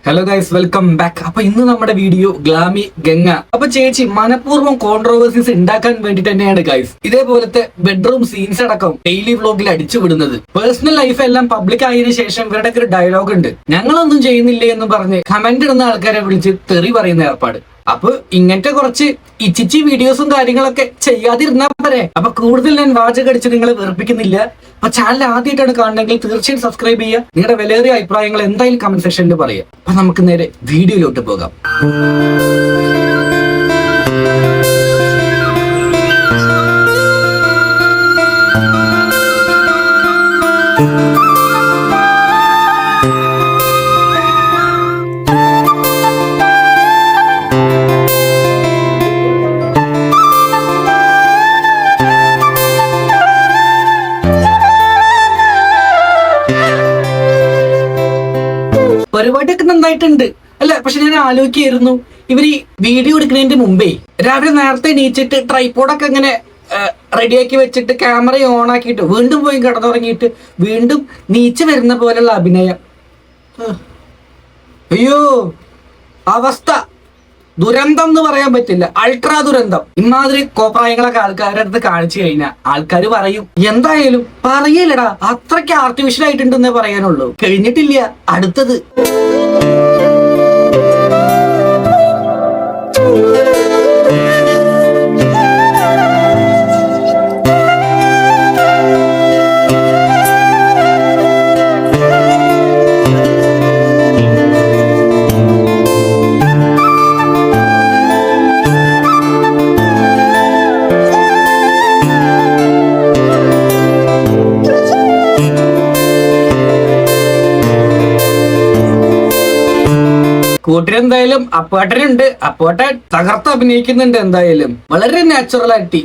Hello guys, welcome back. അപ്പൊ ഇന്ന് നമ്മുടെ വീഡിയോ ഗ്ലാമി ഗംഗ. അപ്പൊ ചേച്ചി മനഃപൂർവ്വം കോൺട്രോവേഴ്സീസ് ഉണ്ടാക്കാൻ വേണ്ടി തന്നെയാണ് ഗൈസ് ഇതേപോലത്തെ ബെഡ്റൂം സീൻസ് അടക്കം ഡെയിലി വ്ലോഗിൽ അടിച്ചു വിടുന്നത്. പേഴ്സണൽ ലൈഫ് എല്ലാം പബ്ലിക് ആയതിനു ശേഷം ഇവരുടെ ഒരു ഡയലോഗ് ഉണ്ട്, ഞങ്ങളൊന്നും ചെയ്യുന്നില്ലേ എന്ന് പറഞ്ഞ് കമന്റ് ഇടുന്ന ആൾക്കാരെ വിളിച്ച് തെറി പറയുന്ന ഏർപ്പാട്. അപ്പൊ ഇങ്ങനത്തെ കുറച്ച് ഇച്ചിച്ചി വീഡിയോസും കാര്യങ്ങളൊക്കെ ചെയ്യാതിരുന്നാ പോരെ. അപ്പൊ കൂടുതൽ ഞാൻ വാചകടിച്ച് നിങ്ങളെ വെറുപ്പിക്കുന്നില്ല. അപ്പൊ ചാനൽ ആദ്യമായിട്ടാണ് കാണണമെങ്കിൽ തീർച്ചയായും സബ്സ്ക്രൈബ് ചെയ്യുക. നിങ്ങളുടെ വിലയേറിയ അഭിപ്രായങ്ങൾ എന്തായാലും കമന്റ് സെക്ഷനിൽ പറയുക. അപ്പൊ നമുക്ക് നേരെ വീഡിയോയിലോട്ട് പോകാം. പരിപാടിയൊക്കെ നന്നായിട്ടുണ്ട് അല്ല, പക്ഷെ ഞാൻ ആലോചിക്കായിരുന്നു, ഇവർ ഈ വീഡിയോ എടുക്കുന്നതിന്റെ മുമ്പേ രാവിലെ നേരത്തെ എണീച്ചിട്ട് ട്രൈപോഡൊക്കെ ഇങ്ങനെ റെഡിയാക്കി വെച്ചിട്ട് ക്യാമറ ഓൺ ആക്കിയിട്ട് വീണ്ടും പോയി കിടന്നുറങ്ങിയിട്ട് വീണ്ടും നീച്ച് വരുന്ന പോലെയുള്ള അഭിനയം. അയ്യോ, അവസ്ഥ ദുരന്തം എന്ന് പറയാൻ പറ്റില്ല, അൾട്രാ ദുരന്തം. ഇമാതിരി കോപ്രായങ്ങളൊക്കെ ആൾക്കാരുടെ അടുത്ത് കാണിച്ചു കഴിഞ്ഞാൽ ആൾക്കാർ പറയും, എന്തായാലും പറയില്ലടാ അത്രയ്ക്ക് ആർട്ടിഫിഷ്യൽ ആയിട്ടുണ്ടെന്നേ പറയാനുള്ളൂ. കഴിഞ്ഞിട്ടില്ല അടുത്തത്. കൂട്ടിനെന്തായാലും അപ്പേട്ടനുണ്ട്, അപ്പേട്ടൻ തകർത്ത് അഭിനയിക്കുന്നുണ്ട്. എന്തായാലും വളരെ നാച്ചുറൽ ആയിട്ട്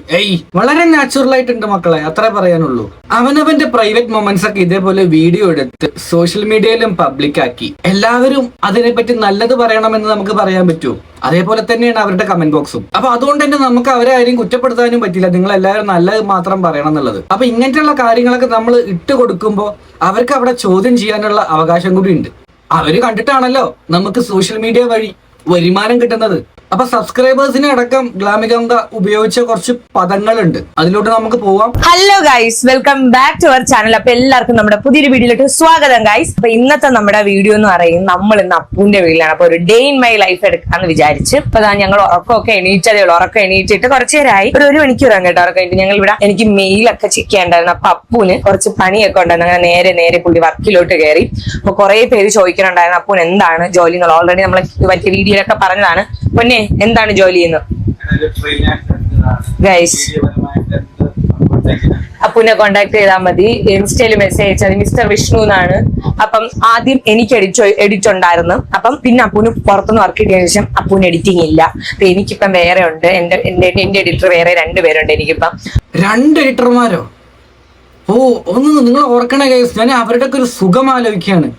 വളരെ നാച്ചുറൽ ആയിട്ടുണ്ട് മക്കളെ, അത്രേ പറയാനുള്ളൂ. അവനവന്റെ പ്രൈവറ്റ് മൊമെന്റ്സ് ഒക്കെ ഇതേപോലെ വീഡിയോ എടുത്ത് സോഷ്യൽ മീഡിയയിലും പബ്ലിക് ആക്കി എല്ലാവരും അതിനെപ്പറ്റി നല്ലത് പറയണമെന്ന് നമുക്ക് പറയാൻ പറ്റുമോ? അതേപോലെ തന്നെയാണ് അവരുടെ കമന്റ് ബോക്സും. അപ്പൊ അതുകൊണ്ട് തന്നെ നമുക്ക് അവരെ ആരും കുറ്റപ്പെടുത്താനും പറ്റില്ല. നിങ്ങൾ എല്ലാവരും നല്ലത് മാത്രം പറയണം എന്നുള്ളത്. അപ്പൊ ഇങ്ങനത്തെയുള്ള കാര്യങ്ങളൊക്കെ നമ്മൾ ഇട്ട് കൊടുക്കുമ്പോൾ അവർക്ക് അവിടെ ചോദ്യം ചെയ്യാനുള്ള അവകാശം കൂടി ഉണ്ട്. അവര് കണ്ടിട്ടാണല്ലോ നമുക്ക് സോഷ്യൽ മീഡിയ വഴി വരുമാനം കിട്ടുന്നത്. അപ്പൊ സബ്സ്ക്രൈബേഴ്സിനെ അടക്കം ഗ്ലാമി ഗംഗ ഉപയോഗിച്ച കുറച്ച് പദങ്ങളുണ്ട്, അതിലോട്ട് നമുക്ക് പോവാം. Hello guys, welcome back to our channel. അപ്പൊ എല്ലാവർക്കും നമ്മുടെ പുതിയൊരു വീഡിയോയിലോട്ട് സ്വാഗതം ഗൈസ്. അപ്പൊ ഇന്നത്തെ നമ്മുടെ വീഡിയോ എന്ന് പറയുന്നത് നമ്മൾ ഇന്ന് അപ്പൂന്റെ വീട്ടിലാണ്. അപ്പൊ ഒരു ഡേ ഇൻ മൈ ലൈഫ് എടുക്കാന്ന് വിചാരിച്ച് ഇപ്പൊ ഞങ്ങൾ ഉറക്കമൊക്കെ എണീറ്റതേ ഉള്ളൂ. ഉറക്കം എണീറ്റിട്ട് കുറച്ചു നേരമായി, ഒരു മണിക്കൂർ കേട്ടോ ഉറക്കം കഴിഞ്ഞിട്ട്. ഞങ്ങൾ ഇവിടെ എനിക്ക് മെയിലൊക്കെ ചെക്ക് ചെയ്യാണ്ടായിരുന്നു. അപ്പൊ അപ്പൂന് കുറച്ച് പണിയൊക്കെ ഉണ്ടായിരുന്നു. അങ്ങനെ നേരെ പുള്ളി വർക്കിലോട്ട് കയറി. അപ്പൊ കുറെ പേര് ചോദിക്കുന്നുണ്ടായിരുന്നു അപ്പൂന് എന്താണ് ജോലി എന്നുള്ള. ഓൾറെഡി നമ്മൾ മറ്റേ വീഡിയോയിലൊക്കെ പറഞ്ഞതാണ്. പൊന്നെ എന്താണ് ജോലി എന്ന് ഗൈസ്. അപ്പൂനെ കോണ്ടാക്ട് ചെയ്താൽ മതി. ഇൻസ്റ്റയിൽ മെസ്സേജ് അയച്ചത് മിസ്റ്റർ വിഷ്ണു എന്നാണ്. അപ്പം ആദ്യം എനിക്ക് എഡിറ്റ് ഉണ്ടായിരുന്നു. അപ്പം പിന്നെ അപ്പൂന് പുറത്തുനിന്ന് വർക്ക് കിട്ടിയതിനു ശേഷം അപ്പൂന് എഡിറ്റിംഗ് ഇല്ല. അപ്പൊ എനിക്കിപ്പം വേറെ ഉണ്ട്, എന്റെ എഡിറ്റർ വേറെ 2 പേരുണ്ട് എനിക്കിപ്പം. 2 എഡിറ്റർമാരോ? ഓ, ഒന്ന് നിങ്ങൾ ഓർക്കണേ ഗൈസ്, ഞാൻ അവരുടെ ഒക്കെ ഒരു സുഖം ആലോചിക്കുകയാണ്.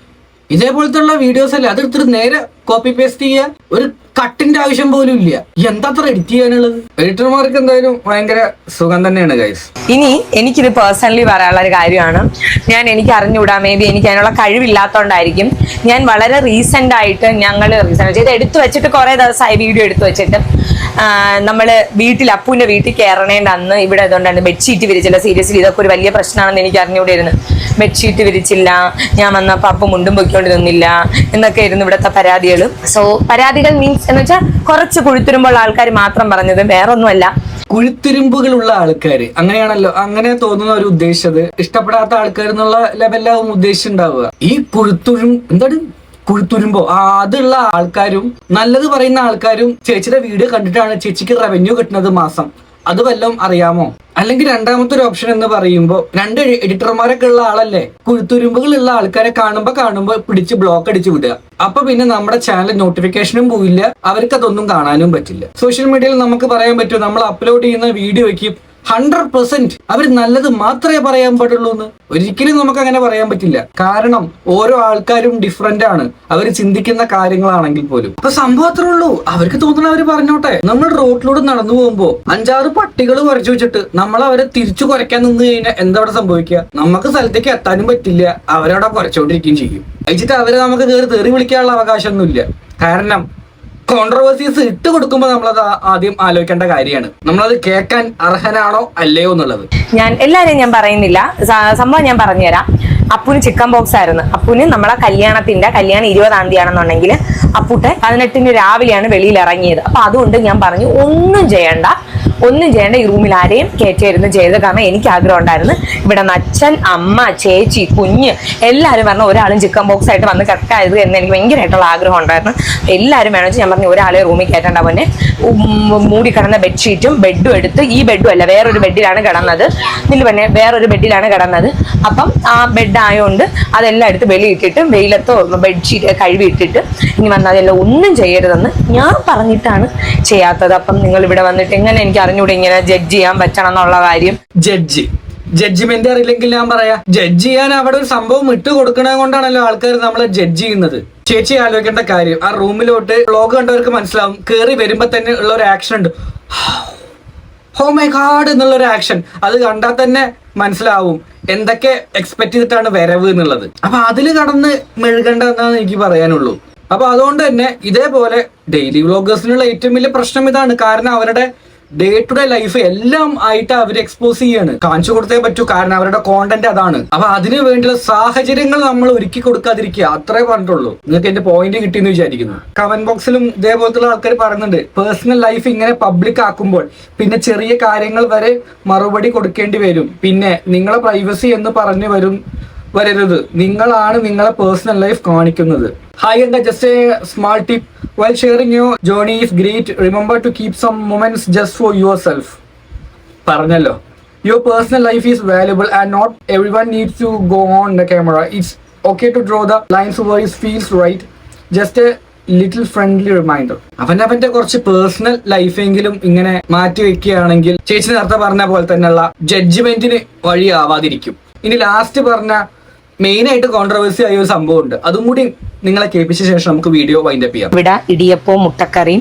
ഇതേപോലത്തെ ഉള്ള വീഡിയോസ് അല്ലേ അതെടുത്തിട്ട് നേരെ കോപ്പി പേസ്റ്റ് ചെയ്യുക, ഒരു കട്ടിന്റെ ആവശ്യം പോലും ഇല്ല. എന്താ അത്ര എഡിറ്റ് ചെയ്യാനുള്ളത്? എഡിറ്റർമാർക്ക് എന്തായാലും ഭയങ്കര സുഖം തന്നെയാണ് ഗൈസ്. ഇനി എനിക്കിത് പേഴ്സണലി പറയാനുള്ള ഒരു കാര്യമാണ്. എനിക്ക് അറിഞ്ഞുകൂടാ, മേ ബി എനിക്ക് അതിനുള്ള കഴിവില്ലാത്തതുകൊണ്ടായിരിക്കും. ഞാൻ വളരെ റീസെന്റ് ആയിട്ട് ഇത് എടുത്തു വെച്ചിട്ട് കുറെ ദിവസമായി വീഡിയോ എടുത്തു വെച്ചിട്ട് നമ്മള് അപ്പൂന്റെ വീട്ടിൽ കയറണേണ്ട അന്ന് ഇവിടെ അതുകൊണ്ടാണ് ബെഡ്ഷീറ്റ് വിരിച്ചില്ല. സീരിയസ്ലി ഇതൊക്കെ ഒരു വലിയ പ്രശ്നമാണെന്ന് എനിക്ക് അറിഞ്ഞുകൂടായിരുന്നു. ബെഡ്ഷീറ്റ് വിരിച്ചില്ല, ഞാൻ വന്നപ്പോ അപ്പ മുണ്ടും പൊയ്ക്കൊണ്ട് നിന്നില്ല എന്നൊക്കെ ആയിരുന്നു ഇവിടുത്തെ പരാതികൾ. സോ പരാതികൾ മീൻസ് എന്ന് വെച്ചാൽ കുറച്ച് കുഴിത്തുരുമ്പുള്ള ആൾക്കാർ മാത്രം പറഞ്ഞത്, വേറൊന്നുമല്ല. കുഴിത്തുരുമ്പുകളുള്ള ആൾക്കാര് അങ്ങനെയാണല്ലോ, അങ്ങനെ തോന്നുന്ന ഒരു ഉദ്ദേശിച്ചത്. ഇഷ്ടപ്പെടാത്ത ആൾക്കാർ എന്നുള്ള ലെവലിലാവും ഉദ്ദേശിച്ചിട്ടുണ്ടാവുക. ഈ കുഴിത്തുരുമ്പോ അതുള്ള ആൾക്കാരും നല്ലത് പറയുന്ന ആൾക്കാരും ചേച്ചിയുടെ വീഡിയോ കണ്ടിട്ടാണ് ചേച്ചിക്ക് റവന്യൂ കിട്ടുന്നത് മാസം. അത് വല്ലതും അറിയാമോ? അല്ലെങ്കിൽ രണ്ടാമത്തെ ഒരു ഓപ്ഷൻ എന്ന് പറയുമ്പോൾ 2 എഡിറ്റർമാരൊക്കെ ഉള്ള ആളല്ലേ കുഴിത്തുരുമ്പുകളുള്ള ആൾക്കാരെ കാണുമ്പോ പിടിച്ച് ബ്ലോക്ക് അടിച്ചു വിടുക. അപ്പൊ പിന്നെ നമ്മുടെ ചാനൽ നോട്ടിഫിക്കേഷനും പോയില്ല, അവർക്ക് അതൊന്നും കാണാനും പറ്റില്ല. സോഷ്യൽ മീഡിയയിൽ നമുക്ക് പറയാൻ പറ്റും, നമ്മൾ അപ്ലോഡ് ചെയ്യുന്ന വീഡിയോയ്ക്ക് 100% അവർ നല്ലത് മാത്രമേ പറയാൻ പാടുള്ളൂ എന്ന് ഒരിക്കലും നമുക്ക് അങ്ങനെ പറയാൻ പറ്റില്ല. കാരണം ഓരോ ആൾക്കാരും ഡിഫറെന്റ് ആണ്, അവർ ചിന്തിക്കുന്ന കാര്യങ്ങളാണെങ്കിൽ പോലും. അപ്പൊ സംഭവം അത്രേ ഉള്ളൂ, അവർക്ക് തോന്നുന്ന അവര് പറഞ്ഞോട്ടെ. നമ്മൾ റോഡിലൂടെ നടന്നു പോകുമ്പോ 5-6 പട്ടികൾ കുറച്ചു വെച്ചിട്ട് നമ്മൾ അവരെ തിരിച്ചു കുറയ്ക്കാൻ നിന്ന് കഴിഞ്ഞാൽ എന്താ അവിടെ സംഭവിക്കുക? നമുക്ക് സ്ഥലത്തേക്ക് എത്താനും പറ്റില്ല, അവരവിടെ കുറച്ചോണ്ടിരിക്കുകയും ചെയ്യും. അയച്ചിട്ട് അവരെ നമുക്ക് കയറി തെറി വിളിക്കാനുള്ള അവകാശമൊന്നുമില്ല. കാരണം കോൺട്രവേഴ്സീസ് ഇട്ട് കൊടുക്കുമ്പോൾ നമ്മളത് ആദ്യം ആലോചിക്കേണ്ട കാര്യമാണ്, നമ്മളത് കേൾക്കാൻ അർഹനാണോ അല്ലയോ എന്നുള്ളത്. ഞാൻ എല്ലാവരെയും ഞാൻ പറയുന്നില്ല, സംഭവം ഞാൻ പറഞ്ഞുതരാം. അപ്പുന് ചിക്കൻ ബോക്സ് ആയിരുന്നു. അപ്പുന് നമ്മളെ കല്യാണം 20-ാം തീയതി ആണെന്നുണ്ടെങ്കിൽ അപ്പൂട്ടെ 18-ന് രാവിലെയാണ് വെളിയിൽ ഇറങ്ങിയത്. അപ്പൊ അതുകൊണ്ട് ഞാൻ പറഞ്ഞു ഒന്നും ചെയ്യണ്ട, ഈ റൂമിൽ ആരെയും കയറ്റിയിരുന്ന് ചെയ്ത്. കാരണം എനിക്ക് ആഗ്രഹം ഉണ്ടായിരുന്നു ഇവിടെ അച്ഛൻ, അമ്മ, ചേച്ചി, കുഞ്ഞ് എല്ലാവരും പറഞ്ഞു ഒരാളും ചിക്കൻ ബോക്സ് ആയിട്ട് വന്ന് കിടക്കായത് എന്ന് എനിക്ക് ഭയങ്കരമായിട്ടുള്ള ആഗ്രഹം ഉണ്ടായിരുന്നു. എല്ലാവരും വേണമെന്ന് ഞാൻ പറഞ്ഞു ഒരാളെ റൂമിൽ കയറ്റേണ്ട. പോലെ മൂടി കിടന്ന ബെഡ്ഷീറ്റും ബെഡും എടുത്ത്, ഈ ബെഡും അല്ല വേറൊരു ബെഡിലാണ് കിടന്നത്, വേറൊരു ബെഡിലാണ് കിടന്നത്. അപ്പം ആ ബെഡ് ആയതുകൊണ്ട് അതെല്ലാം എടുത്ത് വെളിയിട്ടിട്ട് വെയിലത്തോ ബെഡ്ഷീറ്റ് കഴുകിയിട്ടിട്ട് ഇനി വന്നാൽ അതെല്ലാം ഒന്നും ചെയ്യരുതെന്ന് ഞാൻ പറഞ്ഞിട്ടാണ് ചെയ്യാത്തത്. അപ്പം നിങ്ങൾ ഇവിടെ വന്നിട്ട് എങ്ങനെ എനിക്ക് അറിഞ്ഞൂടെ ഇങ്ങനെ ജഡ്ജ് ചെയ്യാൻ പറ്റണം എന്നുള്ള കാര്യം? ജഡ്ജ്മെന്റ് അറിയില്ലെങ്കിൽ ഞാൻ പറയാ, ജഡ്ജ് ചെയ്യാൻ അവിടെ ഒരു സംഭവം ഇട്ട് കൊടുക്കണത് കൊണ്ടാണല്ലോ ആൾക്കാർ നമ്മളെ ജഡ്ജ് ചെയ്യുന്നത്. ചേച്ചി ആലോചിക്കേണ്ട കാര്യം, ആ റൂമിലോട്ട് വ്ലോഗ് കണ്ടവർക്ക് മനസ്സിലാവും, കേറി വരുമ്പോ തന്നെ ഉള്ള ഒരു ആക്ഷൻ ഉണ്ട്, ഓ മൈ ഗാഡ് എന്നുള്ളൊരു ആക്ഷൻ. അത് കണ്ടാൽ തന്നെ മനസ്സിലാവും എന്തൊക്കെ എക്സ്പെക്ട് ചെയ്തിട്ടാണ് വരവ് എന്നുള്ളത്. അപ്പൊ അതിൽ കടന്ന് മെഴുകണ്ട എന്നാണ് എനിക്ക് പറയാനുള്ളൂ. അപ്പൊ അതുകൊണ്ട് തന്നെ ഇതേപോലെ ഡെയിലി വ്ലോഗേഴ്സിനുള്ള ഏറ്റവും വലിയ പ്രശ്നം ഇതാണ്. കാരണം അവരുടെ ഡേ ടു ഡേ ലൈഫ് എല്ലാം ആയിട്ട് അവർ എക്സ്പോസ് ചെയ്യാണ്, കാണിച്ചു കൊടുത്തേ പറ്റൂ. കാരണം അവരുടെ കോണ്ടന്റ് അതാണ്. അപ്പൊ അതിനു വേണ്ടിയുള്ള സാഹചര്യങ്ങൾ നമ്മൾ ഒരുക്കി കൊടുക്കാതിരിക്കുക, അത്രേ പറഞ്ഞിട്ടുള്ളൂ. നിങ്ങൾക്ക് എന്റെ പോയിന്റ് കിട്ടിയെന്ന് വിചാരിക്കുന്നു. കമന്റ് ബോക്സിലും ഇതേപോലത്തെ ആൾക്കാർ പറയുന്നുണ്ട്, പേഴ്സണൽ ലൈഫ് ഇങ്ങനെ പബ്ലിക് ആക്കുമ്പോൾ പിന്നെ ചെറിയ കാര്യങ്ങൾ വരെ മറുപടി കൊടുക്കേണ്ടി വരും. പിന്നെ നിങ്ങളെ പ്രൈവസി എന്ന് പറഞ്ഞു വരരുത്, നിങ്ങളാണ് നിങ്ങളെ പേഴ്സണൽ ലൈഫ് കാണിക്കുന്നത്. ഹായ്, എന്താ just A small tip, while sharing your journey is great, remember to keep some moments just for yourself. പറഞ്ഞല്ലോ, your personal life is valuable and not everyone needs to go on the camera. It's okay to draw the lines where it feels right. Just a little friendly reminder. അവന്റെ കുറച്ച് personal ലൈഫെങ്കിലും ഇങ്ങനെ മാറ്റി വെക്കുകയാണെങ്കിൽ ചേച്ചി നേരത്തെ പറഞ്ഞ പോലെ തന്നെയുള്ള ജഡ്ജ്മെന്റിന് വഴിയാവാതിരിക്കും. ഇനി ലാസ്റ്റ് പറഞ്ഞ മെയിൻ ആയിട്ട് കോൺട്രവേഴ്സി ആയ ഒരു സംഭവം ഉണ്ട്, അതും കൂടി നിങ്ങളെ കേൾപ്പിച്ച ശേഷം നമുക്ക് വീഡിയോ വൈൻഡ് അപ്പ് ചെയ്യാം. ഇവിടെ ഇടിയപ്പവും മുട്ടക്കറിയും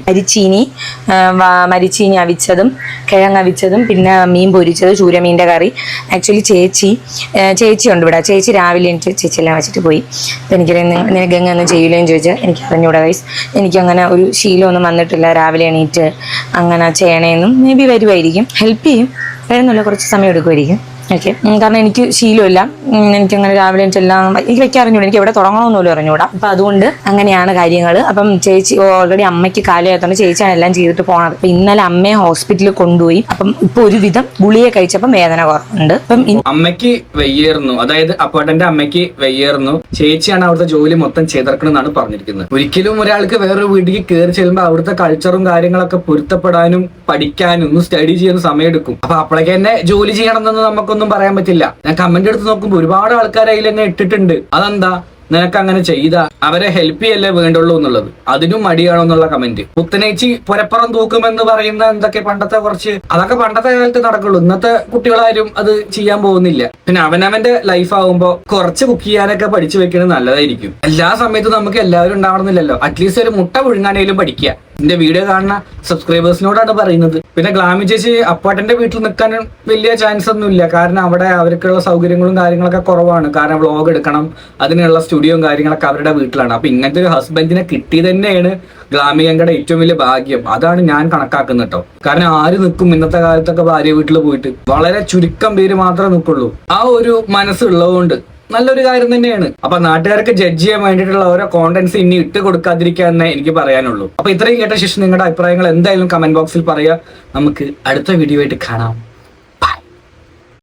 മരിച്ചീനി അവിച്ചതും കിഴങ്ങ് അവിച്ചതും പിന്നെ മീൻ പൊരിച്ചത്, ചൂരമീൻ്റെ കറി. ആക്ച്വലി ചേച്ചിയുണ്ട് ഇവിടെ. ചേച്ചി രാവിലെ എനിക്ക് ചേച്ചിയെല്ലാം വെച്ചിട്ട് പോയി. അപ്പം എനിക്ക് നിനക്ക് എങ്ങനെ ചെയ്യില്ലേന്ന് ചോദിച്ചാൽ എനിക്ക് അറിഞ്ഞൂടാ ഗൈസ്. എനിക്കങ്ങനെ ഒരു ശീലമൊന്നും വന്നിട്ടില്ല രാവിലെ എണീറ്റ് അങ്ങനെ ചെയ്യണേന്നും. മേ ബി വരുമായിരിക്കും, ഹെൽപ്പ് ചെയ്യും, വരുന്നില്ല കുറച്ച് സമയം എടുക്കുമായിരിക്കും. ഓക്കെ, കാരണം എനിക്ക് ശീലമില്ല, എനിക്കങ്ങനെ രാവിലെ എല്ലാം എനിക്ക് വെക്കാൻ അറിഞ്ഞൂടാ, എനിക്ക് എവിടെ തുടങ്ങണമെന്നോലും അറിഞ്ഞൂടാ. അപ്പം അതുകൊണ്ട് അങ്ങനെയാണ് കാര്യങ്ങൾ. അപ്പം ചേച്ചി ഓൾറെഡി അമ്മയ്ക്ക് കാലമായതുകൊണ്ട് ചേച്ചിയാണ് എല്ലാം ചെയ്തിട്ട് പോണത്. അപ്പം ഇന്നലെ അമ്മയെ ഹോസ്പിറ്റലിൽ കൊണ്ടുപോയി. അപ്പം ഇപ്പൊ ഒരുവിധം ഗുളിയെ കഴിച്ചപ്പം വേദന കുറവുണ്ട്. അപ്പം അമ്മയ്ക്ക് വയ്യായിരുന്നു, അതായത് അപ്പാട്ടന്റെ അമ്മയ്ക്ക് വയ്യായിരുന്നു. ചേച്ചിയാണ് അവിടുത്തെ ജോലി മൊത്തം ചെയ്തിറക്കണമെന്നാണ് പറഞ്ഞിരിക്കുന്നത്. ഒരിക്കലും ഒരാൾക്ക് വേറൊരു വീട്ടിലേക്ക് കയറി ചെല്ലുമ്പോൾ അവിടുത്തെ കൾച്ചറും കാര്യങ്ങളൊക്കെ പൊരുത്തപ്പെടാനും പഠിക്കാനും ഒന്ന് സ്റ്റഡി ചെയ്യാൻ സമയം എടുക്കും. അപ്പൊ അപ്പോഴേക്ക് തന്നെ ജോലി ചെയ്യണമെന്നൊന്നും നമുക്കൊന്നും പറയാൻ പറ്റില്ല. ഞാൻ കമന്റ് എടുത്ത് നോക്കുമ്പോൾ ഒരുപാട് ആൾക്കാർ അതിൽ തന്നെ ഇട്ടിട്ടുണ്ട്, അതെന്താ നിനക്ക് അങ്ങനെ ചെയ്ത അവരെ ഹെൽപ്പ് ചെയ്യല്ലേ വേണ്ടുള്ളൂ എന്നുള്ളത്, അതിനും മടിയാണോ എന്നുള്ള കമന്റ്. പുത്തനേച്ചി പുരപ്പുറം തൂക്കുമെന്ന് പറയുന്ന എന്തൊക്കെ പണ്ടത്തെ അതൊക്കെ പണ്ടത്തെ കാലത്ത് നടക്കുള്ളൂ. ഇന്നത്തെ കുട്ടികളാരും അത് ചെയ്യാൻ പോകുന്നില്ല. പിന്നെ അവനവന്റെ ലൈഫ് ആകുമ്പോ കുറച്ച് കുക്ക് ചെയ്യാനൊക്കെ പഠിച്ചു വെക്കുന്നത് നല്ലതായിരിക്കും. എല്ലാ സമയത്തും നമുക്ക് എല്ലാവരും ഉണ്ടാവണമെന്നില്ലല്ലോ. അറ്റ്ലീസ്റ്റ് ഒരു മുട്ട പുഴുങ്ങാനേലും പഠിക്കുക. എന്റെ വീഡിയോ കാണുന്ന സബ്സ്ക്രൈബേഴ്സിനോടാണ് പറയുന്നത്. പിന്നെ ഗ്ലാമി ചേച്ചി അപ്പാട്ടന്റെ വീട്ടിൽ നിൽക്കാൻ വലിയ ചാൻസ് ഒന്നും ഇല്ല, കാരണം അവിടെ അവർക്കുള്ള സൗകര്യങ്ങളും കാര്യങ്ങളൊക്കെ കുറവാണ്. കാരണം വ്ളോഗ് എടുക്കണം, അതിനുള്ള സ്റ്റുഡിയോയും കാര്യങ്ങളൊക്കെ അവരുടെ വീട്ടിലാണ്. അപ്പൊ ഇങ്ങനത്തെ ഒരു ഹസ്ബൻഡിനെ കിട്ടി തന്നെയാണ് ഗ്ലാമികയുടെ ഏറ്റവും വലിയ ഭാഗ്യം. അതാണ് ഞാൻ കണക്കാക്കുന്നത് കേട്ടോ. കാരണം ആര് നിൽക്കും ഇന്നത്തെ കാലത്തൊക്കെ ഭാര്യ വീട്ടിൽ പോയിട്ട്? വളരെ ചുരുക്കം പേര് മാത്രമേ നിൽക്കുള്ളൂ. ആ ഒരു മനസ്സുള്ളതുകൊണ്ട് നല്ലൊരു കാര്യം തന്നെയാണ്. അപ്പൊ നാട്ടുകാർക്ക് ജഡ്ജ് ചെയ്യാൻ വേണ്ടിയിട്ടുള്ള ഓരോ കോണ്ടന്റ്സ് ഇനി ഇട്ട് കൊടുക്കാതിരിക്കാന്നേ എനിക്ക് പറയാനുള്ളൂ. അപ്പൊ ഇത്രയും കേട്ട ശേഷം നിങ്ങളുടെ അഭിപ്രായങ്ങൾ എന്തായാലും കമന്റ് ബോക്സിൽ പറയുക. നമുക്ക് അടുത്ത വീഡിയോ ആയിട്ട് കാണാം.